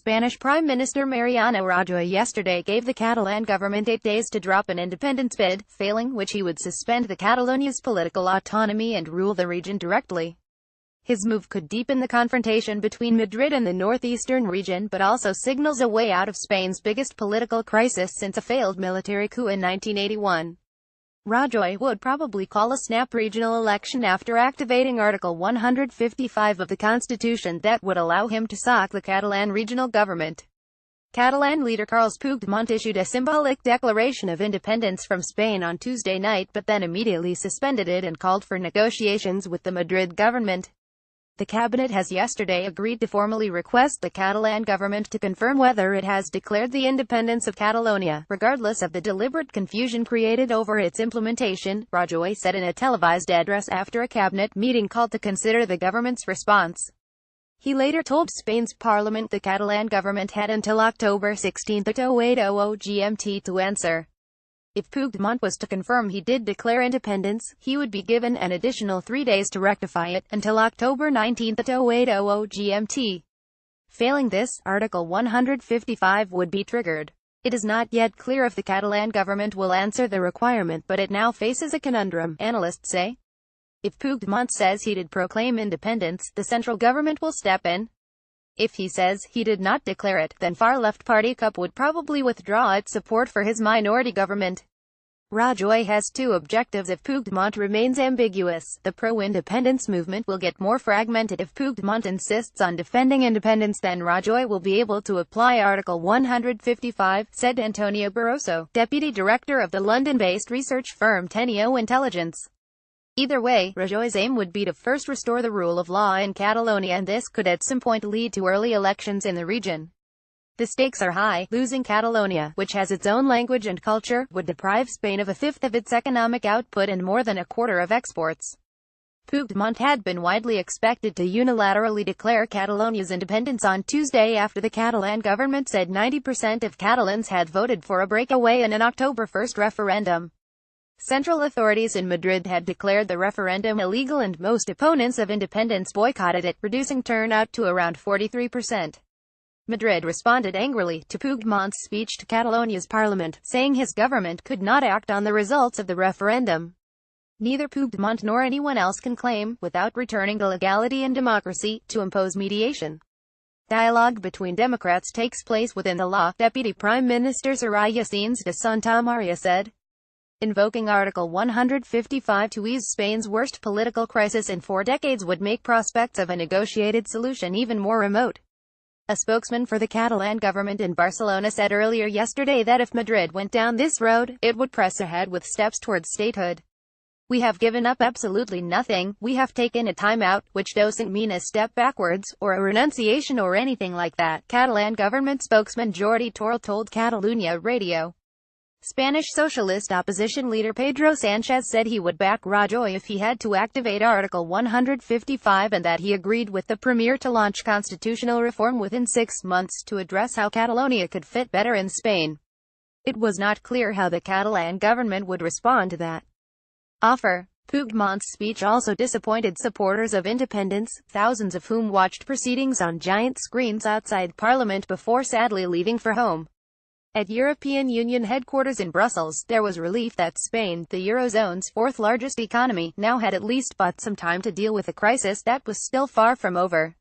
Spanish Prime Minister Mariano Rajoy yesterday gave the Catalan government 8 days to drop an independence bid, failing which he would suspend the Catalonia's political autonomy and rule the region directly. His move could deepen the confrontation between Madrid and the northeastern region, but also signals a way out of Spain's biggest political crisis since a failed military coup in 1981. Rajoy would probably call a snap regional election after activating Article 155 of the Constitution that would allow him to sack the Catalan regional government. Catalan leader Carles Puigdemont issued a symbolic declaration of independence from Spain on Tuesday night, but then immediately suspended it and called for negotiations with the Madrid government. The cabinet has yesterday agreed to formally request the Catalan government to confirm whether it has declared the independence of Catalonia, regardless of the deliberate confusion created over its implementation, Rajoy said in a televised address after a cabinet meeting called to consider the government's response. He later told Spain's parliament the Catalan government had until October 16 at 08:00 GMT to answer. If Puigdemont was to confirm he did declare independence, he would be given an additional 3 days to rectify it, until October 19 at 08:00 GMT. Failing this, Article 155 would be triggered. It is not yet clear if the Catalan government will answer the requirement, but it now faces a conundrum, analysts say. If Puigdemont says he did proclaim independence, the central government will step in. If he says he did not declare it, then far-left party CUP would probably withdraw its support for his minority government. Rajoy has two objectives. If Puigdemont remains ambiguous, the pro-independence movement will get more fragmented. If Puigdemont insists on defending independence, then Rajoy will be able to apply Article 155, said Antonio Barroso, deputy director of the London-based research firm Teneo Intelligence. Either way, Rajoy's aim would be to first restore the rule of law in Catalonia, and this could at some point lead to early elections in the region. The stakes are high. Losing Catalonia, which has its own language and culture, would deprive Spain of a fifth of its economic output and more than a quarter of exports. Puigdemont had been widely expected to unilaterally declare Catalonia's independence on Tuesday after the Catalan government said 90% of Catalans had voted for a breakaway in an October 1 referendum. Central authorities in Madrid had declared the referendum illegal, and most opponents of independence boycotted it, reducing turnout to around 43%. Madrid responded angrily to Puigdemont's speech to Catalonia's parliament, saying his government could not act on the results of the referendum. Neither Puigdemont nor anyone else can claim, without returning to legality and democracy, to impose mediation. Dialogue between Democrats takes place within the law, Deputy Prime Minister Soraya Sáenz de Santamaría said. Invoking Article 155 to ease Spain's worst political crisis in 4 decades would make prospects of a negotiated solution even more remote. A spokesman for the Catalan government in Barcelona said earlier yesterday that if Madrid went down this road, it would press ahead with steps towards statehood. We have given up absolutely nothing. We have taken a time out, which doesn't mean a step backwards, or a renunciation or anything like that, Catalan government spokesman Jordi Torrell told Catalunya Radio. Spanish socialist opposition leader Pedro Sánchez said he would back Rajoy if he had to activate Article 155, and that he agreed with the premier to launch constitutional reform within 6 months to address how Catalonia could fit better in Spain. It was not clear how the Catalan government would respond to that offer. Puigdemont's speech also disappointed supporters of independence, thousands of whom watched proceedings on giant screens outside Parliament before sadly leaving for home. At European Union headquarters in Brussels, there was relief that Spain, the Eurozone's fourth largest economy, now had at least bought some time to deal with a crisis that was still far from over.